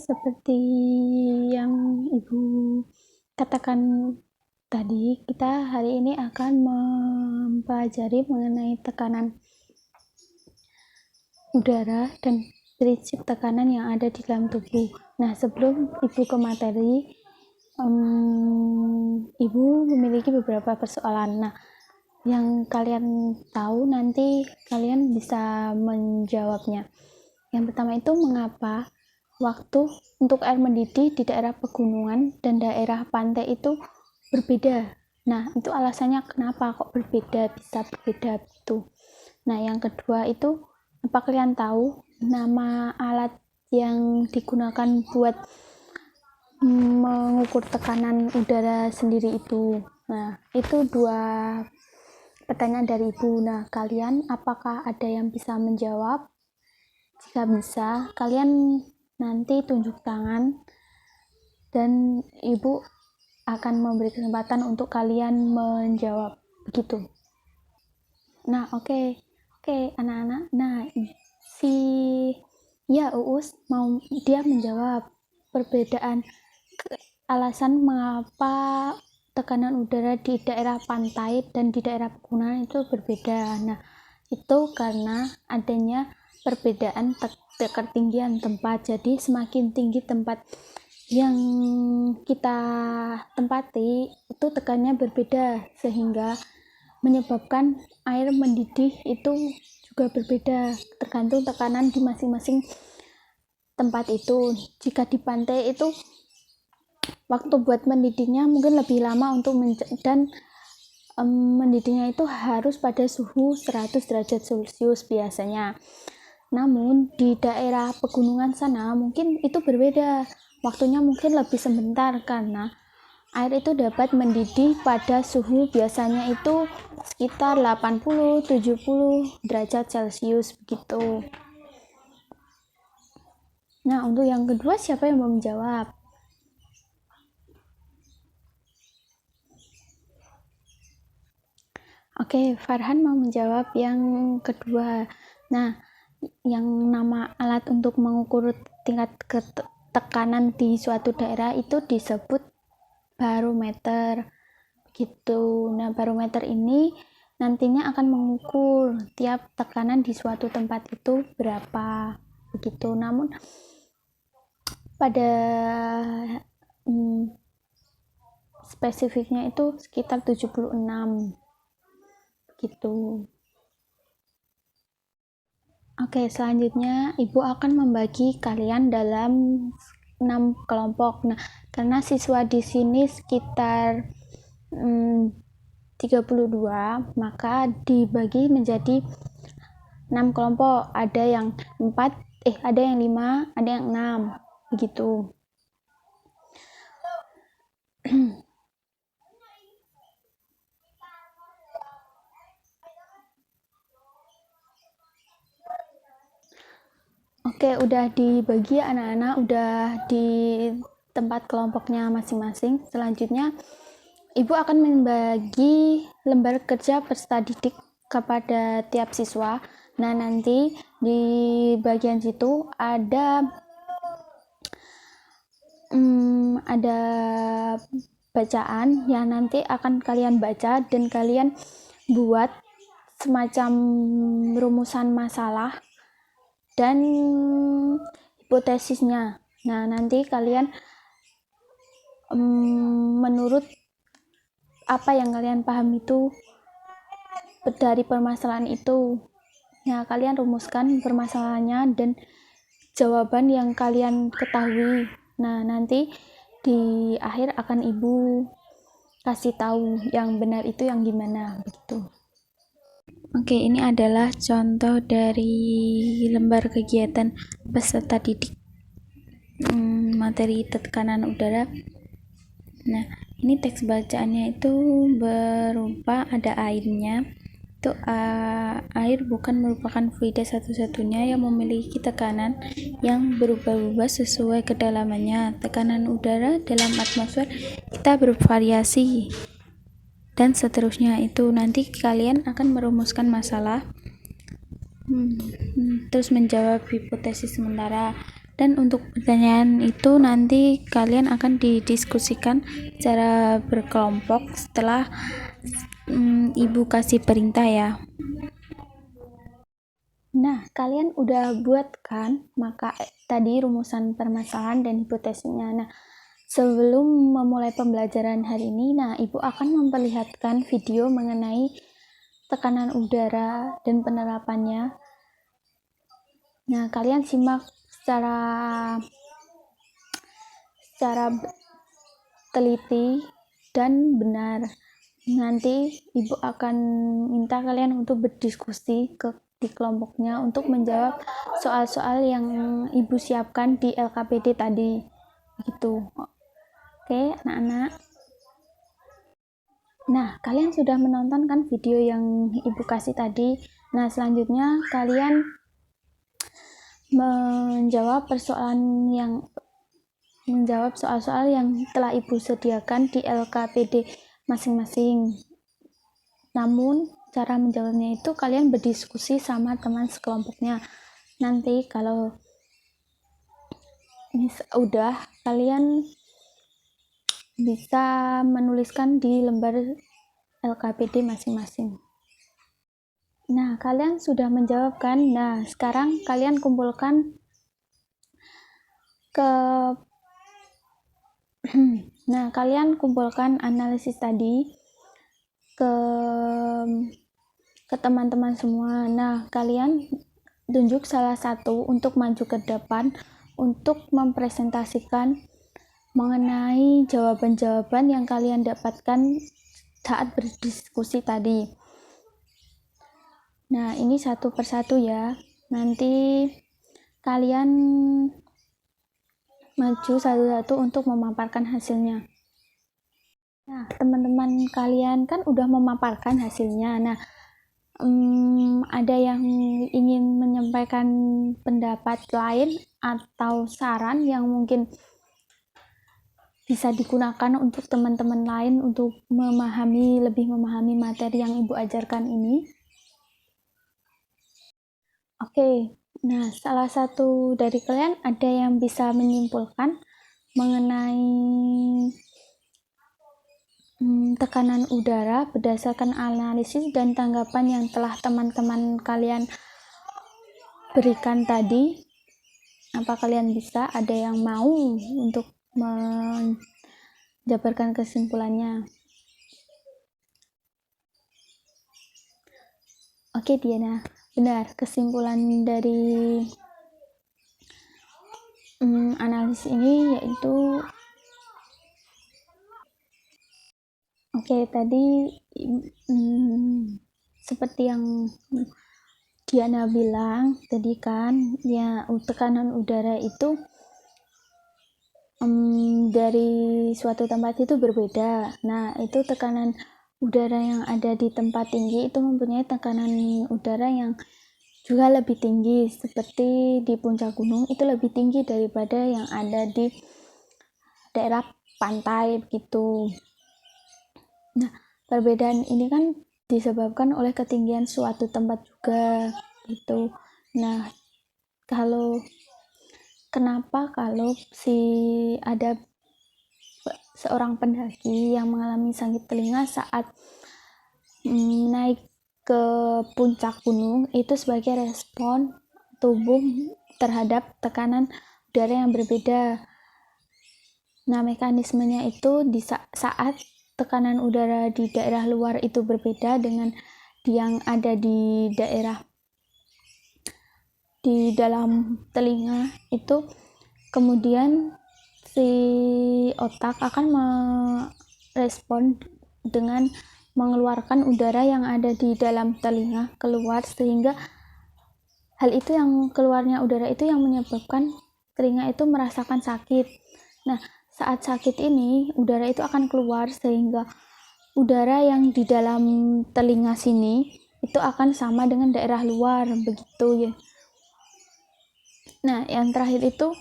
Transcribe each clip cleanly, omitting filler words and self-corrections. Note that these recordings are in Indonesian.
seperti yang Ibu katakan tadi, kita hari ini akan mempelajari mengenai tekanan udara dan prinsip tekanan yang ada di dalam tubuh. Nah, sebelum Ibu ke materi, Ibu memiliki beberapa persoalan. Nah, yang kalian tahu nanti kalian bisa menjawabnya. Yang pertama itu, mengapa waktu untuk air mendidih di daerah pegunungan dan daerah pantai itu berbeda? Nah, itu alasannya kenapa kok berbeda, bisa berbeda itu. Nah, yang kedua itu, apa kalian tahu nama alat yang digunakan buat mengukur tekanan udara sendiri itu? Nah, itu dua pertanyaan dari Ibu. Nah, kalian apakah ada yang bisa menjawab? Jika bisa, kalian nanti tunjuk tangan dan Ibu akan memberi kesempatan untuk kalian menjawab, begitu. Nah, oke, anak-anak. Nah, Uus mau dia menjawab perbedaan alasan mengapa tekanan udara di daerah pantai dan di daerah pegunungan itu berbeda. Nah, itu karena adanya perbedaan ketinggian tempat. Jadi semakin tinggi tempat yang kita tempati, itu tekanannya berbeda, sehingga menyebabkan air mendidih itu juga berbeda tergantung tekanan di masing-masing tempat itu. Jika di pantai itu waktu buat mendidihnya mungkin lebih lama dan mendidihnya itu harus pada suhu 100 derajat Celcius biasanya. Namun di daerah pegunungan sana mungkin itu berbeda, waktunya mungkin lebih sebentar karena air itu dapat mendidih pada suhu biasanya itu sekitar 80-70 derajat Celcius begitu. Nah, untuk yang kedua siapa yang mau menjawab? Oke, Farhan mau menjawab yang kedua. Nah, yang nama alat untuk mengukur tingkat tekanan di suatu daerah itu disebut barometer gitu. Nah, barometer ini nantinya akan mengukur tiap tekanan di suatu tempat itu berapa begitu. Namun pada spesifiknya itu sekitar 76 gitu. Oke, selanjutnya Ibu akan membagi kalian dalam 6 kelompok. Nah, karena siswa di sini sekitar 32, maka dibagi menjadi 6 kelompok. Ada yang 5, ada yang 6 begitu. Oke, udah dibagi anak-anak, udah di tempat kelompoknya masing-masing. Selanjutnya Ibu akan membagi lembar kerja peserta didik kepada tiap siswa. Nah, nanti di bagian situ ada bacaan yang nanti akan kalian baca dan kalian buat semacam rumusan masalah dan hipotesisnya. Nah, nanti kalian menurut apa yang kalian paham itu dari permasalahan itu, ya kalian rumuskan permasalahannya dan jawaban yang kalian ketahui. Nah, nanti di akhir akan Ibu kasih tahu yang benar itu yang gimana begitu. Oke, ini adalah contoh dari lembar kegiatan peserta didik materi tekanan udara. Nah, ini teks bacaannya itu berupa ada airnya. Itu air bukan merupakan fluida satu-satunya yang memiliki tekanan yang berubah-ubah sesuai kedalamannya. Tekanan udara dalam atmosfer kita bervariasi dan seterusnya. Itu nanti kalian akan merumuskan masalah terus menjawab hipotesis sementara Dan untuk pertanyaan itu nanti kalian akan didiskusikan secara berkelompok setelah ibu kasih perintah ya. Nah, kalian udah buat kan maka tadi rumusan permasalahan dan hipotesisnya. Nah, sebelum memulai pembelajaran hari ini, ibu akan memperlihatkan video mengenai tekanan udara dan penerapannya. Nah, kalian simak secara teliti dan benar. Nanti ibu akan minta kalian untuk berdiskusi di kelompoknya untuk menjawab soal-soal yang ibu siapkan di LKPD tadi gitu. Oke, anak-anak. Nah, kalian sudah menonton kan video yang ibu kasih tadi. Nah, selanjutnya kalian menjawab soal-soal yang telah ibu sediakan di LKPD masing-masing. Namun cara menjawabnya itu kalian berdiskusi sama teman sekelompoknya. Nanti kalau udah, kalian bisa menuliskan di lembar LKPD masing-masing. Nah, kalian sudah menjawab kan? Nah, sekarang kalian kumpulkan analisis tadi ke teman-teman semua. Nah, kalian tunjuk salah satu untuk maju ke depan untuk mempresentasikan mengenai jawaban-jawaban yang kalian dapatkan saat berdiskusi tadi. Nah, ini satu persatu ya. Nanti kalian maju satu-satu untuk memaparkan hasilnya. Nah, teman-teman kalian kan udah memaparkan hasilnya. Nah, ada yang ingin menyampaikan pendapat lain atau saran yang mungkin bisa digunakan untuk teman-teman lain untuk lebih memahami materi yang ibu ajarkan ini? Oke, nah salah satu dari kalian ada yang bisa menyimpulkan mengenai tekanan udara berdasarkan analisis dan tanggapan yang telah teman-teman kalian berikan tadi? Apa kalian bisa? Ada yang mau untuk menjabarkan kesimpulannya? Oke, Diana, benar. Kesimpulan dari analisis ini yaitu tadi seperti yang Diana bilang tadi kan, ya tekanan udara itu dari suatu tempat itu berbeda. Nah, itu tekanan udara yang ada di tempat tinggi itu mempunyai tekanan udara yang juga lebih tinggi, seperti di puncak gunung itu lebih tinggi daripada yang ada di daerah pantai begitu. Nah, perbedaan ini kan disebabkan oleh ketinggian suatu tempat juga gitu. Nah, kenapa kalau ada seorang pendaki yang mengalami sakit telinga saat naik ke puncak gunung itu sebagai respon tubuh terhadap tekanan udara yang berbeda. Nah, mekanismenya itu di saat tekanan udara di daerah luar itu berbeda dengan yang ada di dalam telinga itu, kemudian si otak akan merespon dengan mengeluarkan udara yang ada di dalam telinga keluar, sehingga hal itu yang keluarnya udara itu yang menyebabkan telinga itu merasakan sakit. Nah, saat sakit ini udara itu akan keluar sehingga udara yang di dalam telinga sini itu akan sama dengan daerah luar begitu ya. Nah, yang terakhir itu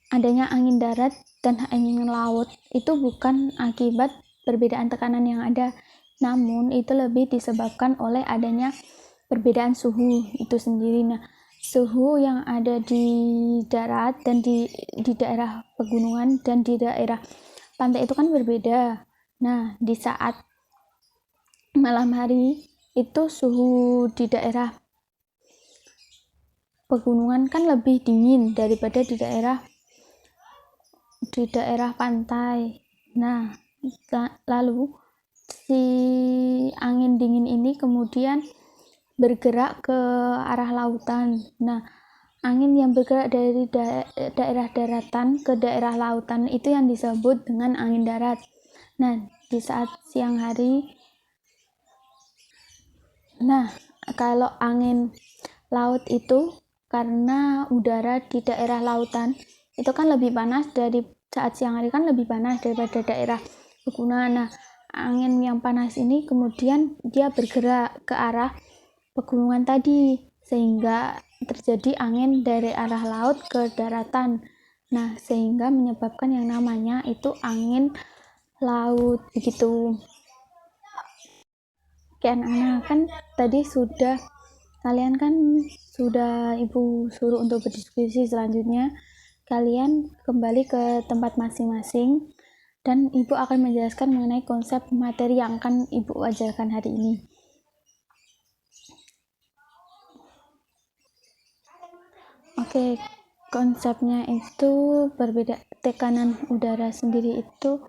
adanya angin darat dan angin laut itu bukan akibat perbedaan tekanan yang ada, namun itu lebih disebabkan oleh adanya perbedaan suhu itu sendiri. Nah, suhu yang ada di darat dan di daerah pegunungan dan di daerah pantai itu kan berbeda. Nah, di saat malam hari itu suhu di daerah pegunungan kan lebih dingin daripada di daerah pantai. Nah, lalu si angin dingin ini kemudian bergerak ke arah lautan. Nah, angin yang bergerak dari daerah daratan ke daerah lautan itu yang disebut dengan angin darat. Nah, di saat siang hari, nah kalau angin laut itu karena udara di daerah lautan itu kan lebih panas, dari saat siang hari kan lebih panas daripada daerah pegunungan. Nah, angin yang panas ini kemudian dia bergerak ke arah pegunungan tadi sehingga terjadi angin dari arah laut ke daratan. Nah, sehingga menyebabkan yang namanya itu angin laut begitu. Oke anak-anak, kan tadi kalian kan sudah ibu suruh untuk berdiskusi. Selanjutnya kalian kembali ke tempat masing-masing dan ibu akan menjelaskan mengenai konsep materi yang akan ibu ajarkan hari ini. Oke, konsepnya itu berbeda. Tekanan udara sendiri itu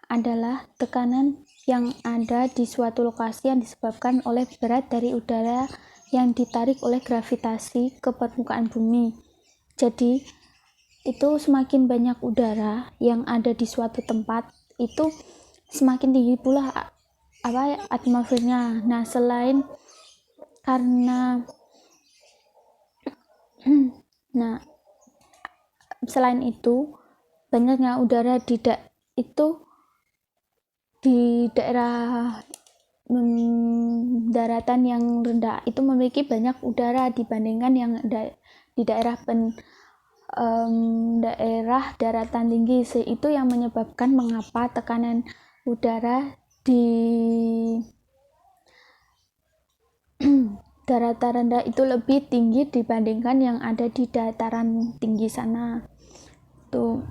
adalah tekanan yang ada di suatu lokasi yang disebabkan oleh berat dari udara yang ditarik oleh gravitasi ke permukaan bumi. Jadi, itu semakin banyak udara yang ada di suatu tempat, itu semakin tinggi pula atmosfernya. Nah, selain itu banyaknya udara di daerah daratan yang rendah itu memiliki banyak udara dibandingkan yang di daerah daratan tinggi. Itu yang menyebabkan mengapa tekanan udara di daratan rendah itu lebih tinggi dibandingkan yang ada di dataran tinggi sana. Tuh.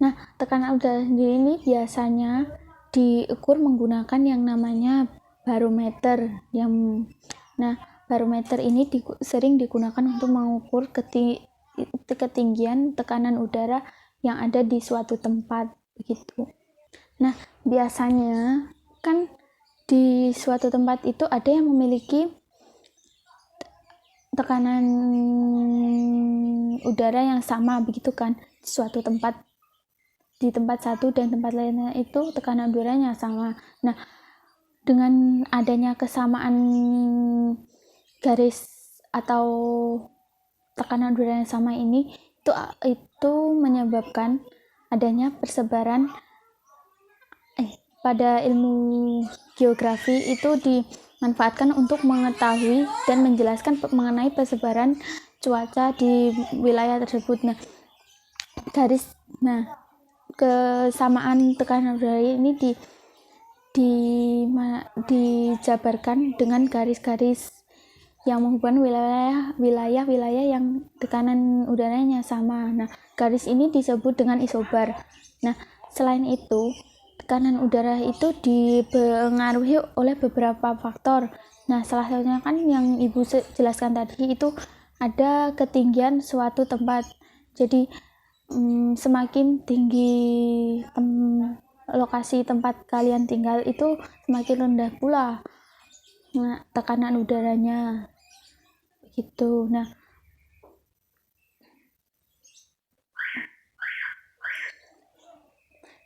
Nah, tekanan udara sendiri ini biasanya diukur menggunakan yang namanya barometer. Nah, barometer ini sering digunakan untuk mengukur ketinggian tekanan udara yang ada di suatu tempat begitu. Nah, biasanya kan di suatu tempat itu ada yang memiliki tekanan udara yang sama begitu kan, di suatu tempat, di tempat satu dan tempat lainnya itu tekanan udaranya sama. Nah, dengan adanya kesamaan garis atau tekanan udara yang sama ini itu menyebabkan adanya persebaran pada ilmu geografi itu dimanfaatkan untuk mengetahui dan menjelaskan mengenai persebaran cuaca di wilayah tersebut. Nah, kesamaan tekanan udara ini dijabarkan dengan garis-garis yang menghubungkan wilayah yang tekanan udaranya sama. Nah, garis ini disebut dengan isobar. Nah, selain itu, tekanan udara itu dipengaruhi oleh beberapa faktor. Nah, salah satunya kan yang ibu jelaskan tadi itu ada ketinggian suatu tempat. Jadi semakin tinggi lokasi tempat kalian tinggal itu semakin rendah pula tekanan udaranya gitu. Nah,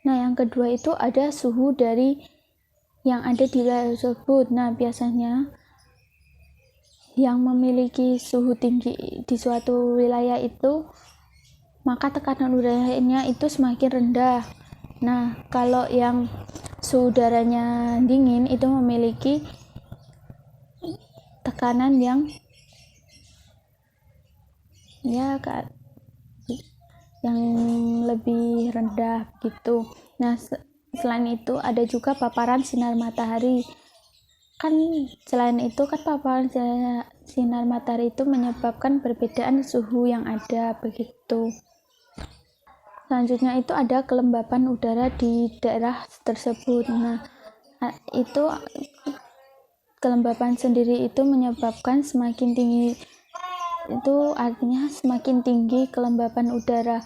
yang kedua itu ada suhu dari yang ada di wilayah tersebut. Nah, biasanya yang memiliki suhu tinggi di suatu wilayah itu, maka tekanan udaranya itu semakin rendah. Nah, kalau yang suhu udaranya dingin itu memiliki tekanan yang lebih rendah gitu. Nah, selain itu ada juga paparan sinar matahari. Kan selain itu kan paparan sinar matahari itu menyebabkan perbedaan suhu yang ada begitu. Selanjutnya itu ada kelembapan udara di daerah tersebut. Nah, itu kelembapan sendiri itu menyebabkan semakin tinggi, itu artinya semakin tinggi kelembapan udara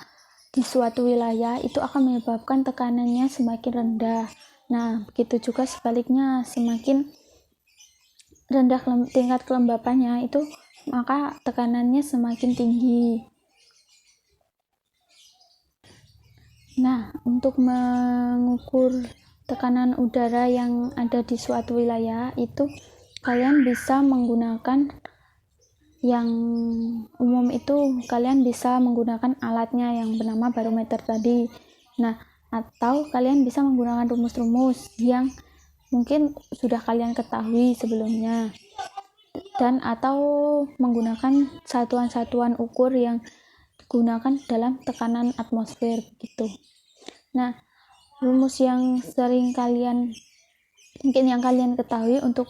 di suatu wilayah itu akan menyebabkan tekanannya semakin rendah. Nah, begitu juga sebaliknya, semakin rendah tingkat kelembapannya itu maka tekanannya semakin tinggi. Nah, untuk mengukur tekanan udara yang ada di suatu wilayah itu kalian bisa menggunakan yang umum, itu kalian bisa menggunakan alatnya yang bernama barometer tadi. Nah, atau kalian bisa menggunakan rumus-rumus yang mungkin sudah kalian ketahui sebelumnya, dan atau menggunakan satuan-satuan ukur yang digunakan dalam tekanan atmosfer begitu. Nah, rumus yang sering mungkin yang kalian ketahui untuk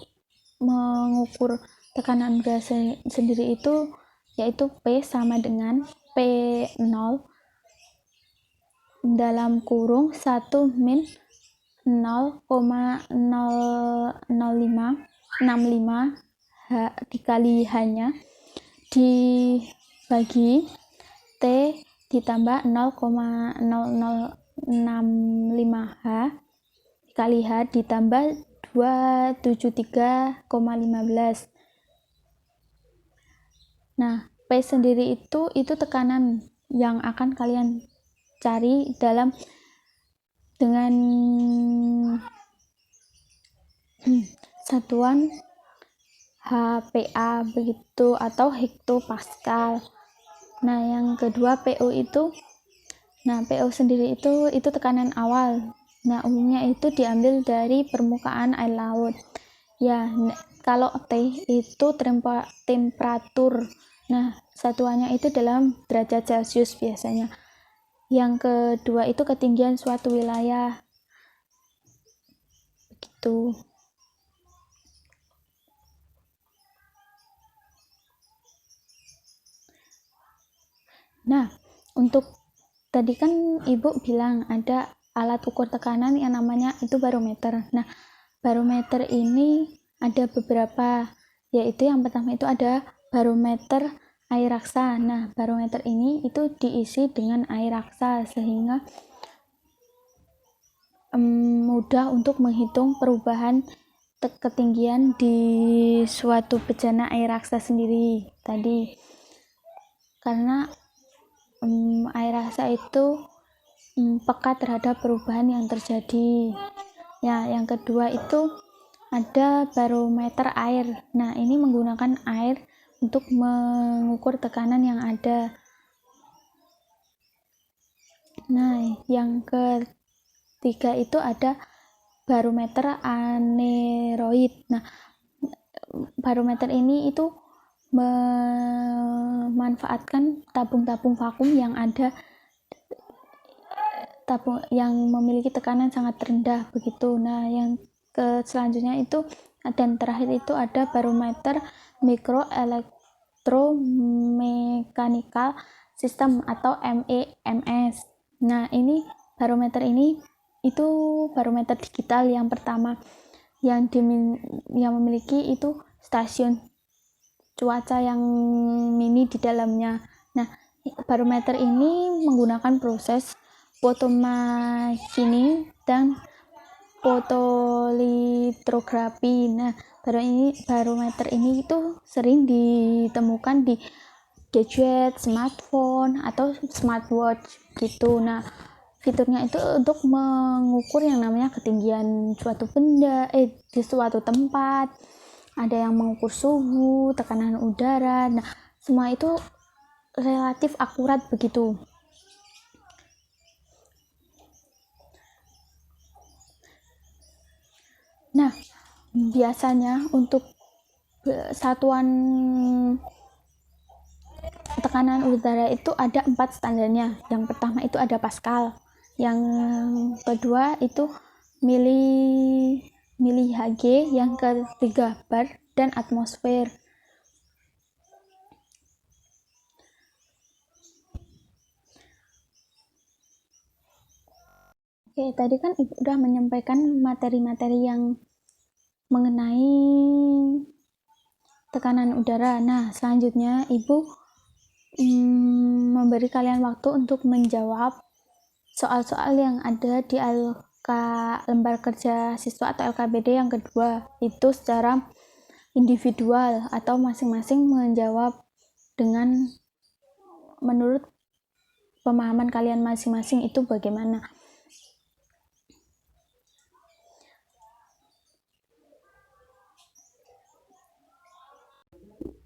mengukur tekanan udara sendiri itu yaitu P sama dengan P0 dalam kurung 1 min 0,00565 dikali H-nya dibagi T ditambah 0,0065 H dikali H ditambah 273,15. Nah, P sendiri itu tekanan yang akan kalian cari dengan satuan HPA begitu atau hektopascal. Nah, yang kedua PO itu, PO sendiri itu tekanan awal. Nah, umumnya itu diambil dari permukaan air laut. Ya, kalau T itu temperatur. Nah, satuannya itu dalam derajat Celcius biasanya. Yang kedua itu ketinggian suatu wilayah. Begitu. Nah, untuk tadi kan Ibu bilang ada alat ukur tekanan yang namanya itu barometer. Nah, barometer ini ada beberapa, yaitu yang pertama itu ada barometer air raksa. Nah, barometer ini itu diisi dengan air raksa sehingga mudah untuk menghitung perubahan ketinggian di suatu bejana air raksa sendiri tadi, karena air raksa itu peka terhadap perubahan yang terjadi. Ya, yang kedua itu ada barometer air. Nah, ini menggunakan air untuk mengukur tekanan yang ada. Nah, yang ketiga itu ada barometer aneroid. Nah, barometer ini itu memanfaatkan tabung-tabung vakum yang ada, yang memiliki tekanan sangat rendah begitu. Nah, yang selanjutnya itu dan terakhir itu ada barometer mikroelektromechanical system atau MEMS. Nah, ini barometer ini itu barometer digital yang pertama yang memiliki itu stasiun cuaca yang mini di dalamnya. Nah, barometer ini menggunakan proses photomachining dan fotolitografi. Nah, barometer ini itu sering ditemukan di gadget, smartphone atau smartwatch gitu. Nah, fiturnya itu untuk mengukur yang namanya ketinggian suatu benda di suatu tempat. Ada yang mengukur suhu, tekanan udara. Nah, semua itu relatif akurat begitu. Nah, biasanya untuk satuan tekanan udara itu ada 4 standarnya. Yang pertama itu ada Pascal, yang kedua itu mili Hg, yang ketiga bar dan atmosfer. Oke, tadi kan ibu udah menyampaikan materi-materi yang mengenai tekanan udara. Nah, selanjutnya ibu memberi kalian waktu untuk menjawab soal-soal yang ada di lembar kerja siswa atau LKBD yang kedua, itu secara individual atau masing-masing menjawab dengan menurut pemahaman kalian masing-masing itu bagaimana.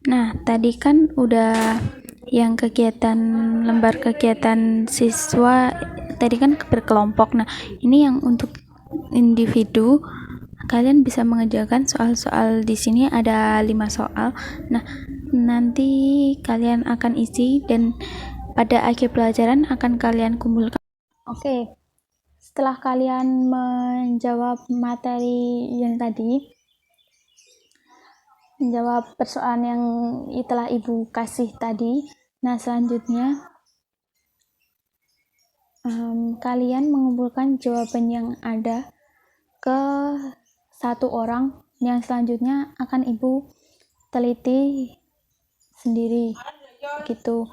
Nah, tadi kan udah yang kegiatan lembar kegiatan siswa tadi kan berkelompok. Nah, ini yang untuk individu, kalian bisa mengerjakan soal-soal di sini ada 5 soal. Nah, nanti kalian akan isi dan pada akhir pelajaran akan kalian kumpulkan. Oke, setelah kalian menjawab materi yang tadi, menjawab persoalan yang telah ibu kasih tadi, nah selanjutnya kalian mengumpulkan jawaban yang ada ke satu orang yang selanjutnya akan ibu teliti sendiri gitu.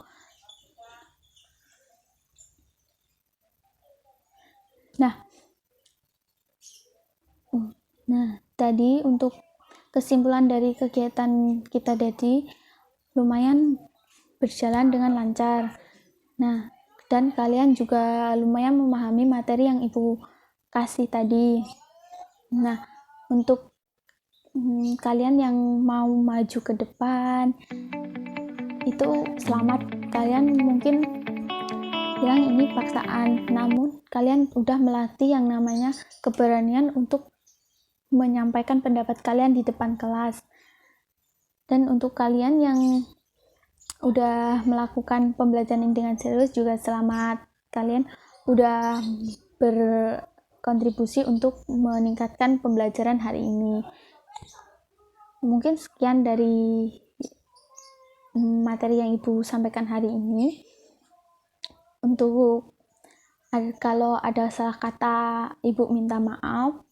Nah, tadi untuk kesimpulan dari kegiatan kita tadi lumayan berjalan dengan lancar. Nah, dan kalian juga lumayan memahami materi yang ibu kasih tadi. Nah, untuk kalian yang mau maju ke depan itu selamat. Kalian mungkin bilang ini paksaan, namun kalian udah melatih yang namanya keberanian untuk menyampaikan pendapat kalian di depan kelas. Dan untuk kalian yang udah melakukan pembelajaran ini dengan serius juga selamat, kalian udah berkontribusi untuk meningkatkan pembelajaran hari ini. Mungkin sekian dari materi yang ibu sampaikan hari ini. Untuk kalau ada salah kata, ibu minta maaf.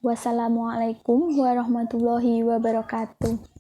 Wassalamualaikum warahmatullahi wabarakatuh.